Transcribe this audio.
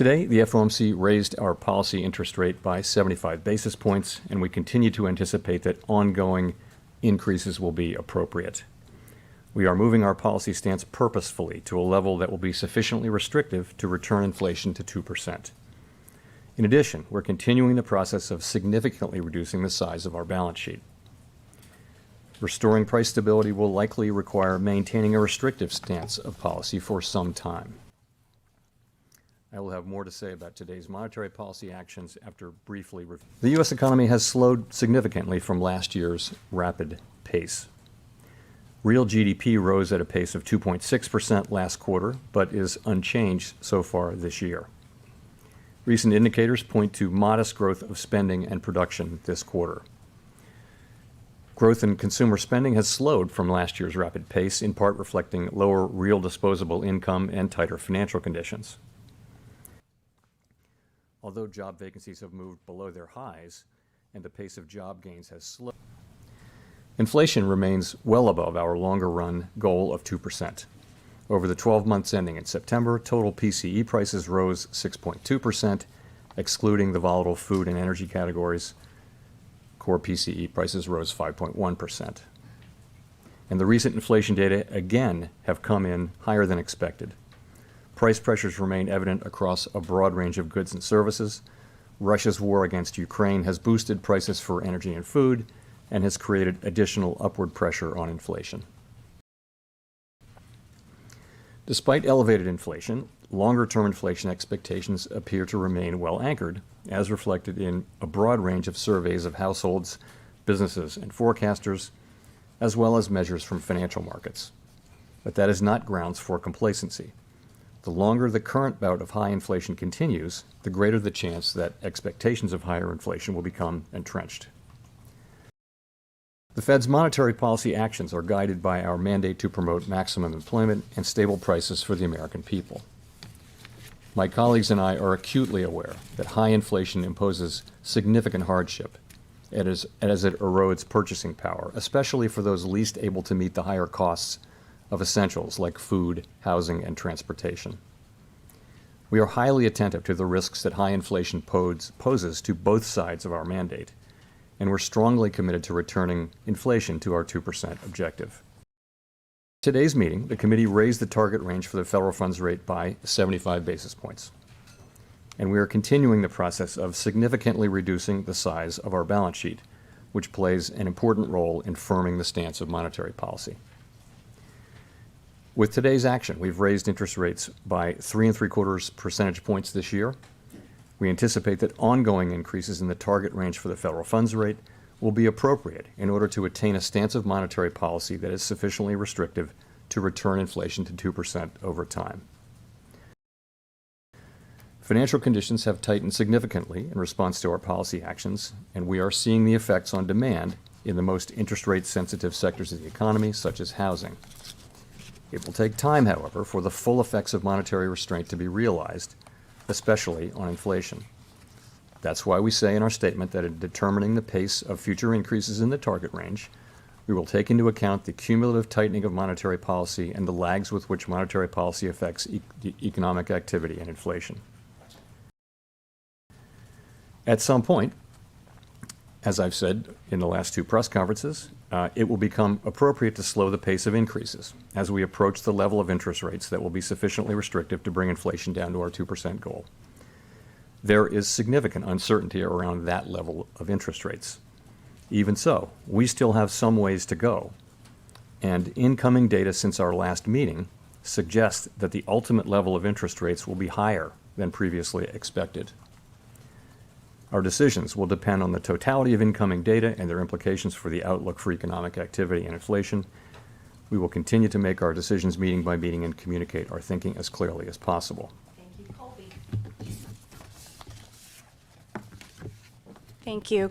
Today, the FOMC raised our policy interest rate by 75 basis points, and we continue to anticipate that ongoing increases will be appropriate. We are moving our policy stance purposefully to a level that will be sufficiently restrictive to return inflation to 2%. In addition, we're continuing the process of significantly reducing the size of our balance sheet. Restoring price stability will likely require maintaining a restrictive stance of policy for some time. I will have more to say about today's monetary policy actions after briefly reviewing. The U.S. economy has slowed significantly from last year's rapid pace. Real GDP rose at a pace of 2.6% last quarter, but is unchanged so far this year. Recent indicators point to modest growth of spending and production this quarter. Growth in consumer spending has slowed from last year's rapid pace, in part reflecting lower real disposable income and tighter financial conditions. Although job vacancies have moved below their highs and the pace of job gains has slowed, inflation remains well above our longer-run goal of 2%. Over the 12 months ending in September, total PCE prices rose 6.2%, excluding the volatile food and energy categories. Core PCE prices rose 5.1%. And the recent inflation data again have come in higher than expected. Price pressures remain evident across a broad range of goods and services. Russia's war against Ukraine has boosted prices for energy and food and has created additional upward pressure on inflation. Despite elevated inflation, longer-term inflation expectations appear to remain well anchored, as reflected in a broad range of surveys of households, businesses, and forecasters, as well as measures from financial markets. But that is not grounds for complacency. The longer the current bout of high inflation continues, the greater the chance that expectations of higher inflation will become entrenched. The Fed's monetary policy actions are guided by our mandate to promote maximum employment and stable prices for the American people. My colleagues and I are acutely aware that high inflation imposes significant hardship as it erodes purchasing power, especially for those least able to meet the higher costs of essentials like food, housing, and transportation. We are highly attentive to the risks that high inflation poses to both sides of our mandate, and we're strongly committed to returning inflation to our 2% objective. In today's meeting, the committee raised the target range for the federal funds rate by 75 basis points, and we are continuing the process of significantly reducing the size of our balance sheet, which plays an important role in firming the stance of monetary policy. With today's action, we've raised interest rates by 3.75 percentage points this year. We anticipate that ongoing increases in the target range for the federal funds rate will be appropriate in order to attain a stance of monetary policy that is sufficiently restrictive to return inflation to 2% over time. Financial conditions have tightened significantly in response to our policy actions, and we are seeing the effects on demand in the most interest rate sensitive sectors of the economy, such as housing. It will take time, however, for the full effects of monetary restraint to be realized, especially on inflation. That's why we say in our statement that in determining the pace of future increases in the target range, we will take into account the cumulative tightening of monetary policy and the lags with which monetary policy affects economic activity and inflation. At some point, as I've said in the last two press conferences, it will become appropriate to slow the pace of increases as we approach the level of interest rates that will be sufficiently restrictive to bring inflation down to our 2% goal. There is significant uncertainty around that level of interest rates. Even so, we still have some ways to go, and incoming data since our last meeting suggests that the ultimate level of interest rates will be higher than previously expected. Our decisions will depend on the totality of incoming data and their implications for the outlook for economic activity and inflation. We will continue to make our decisions meeting by meeting and communicate our thinking as clearly as possible. Thank you, Colby. Thank you.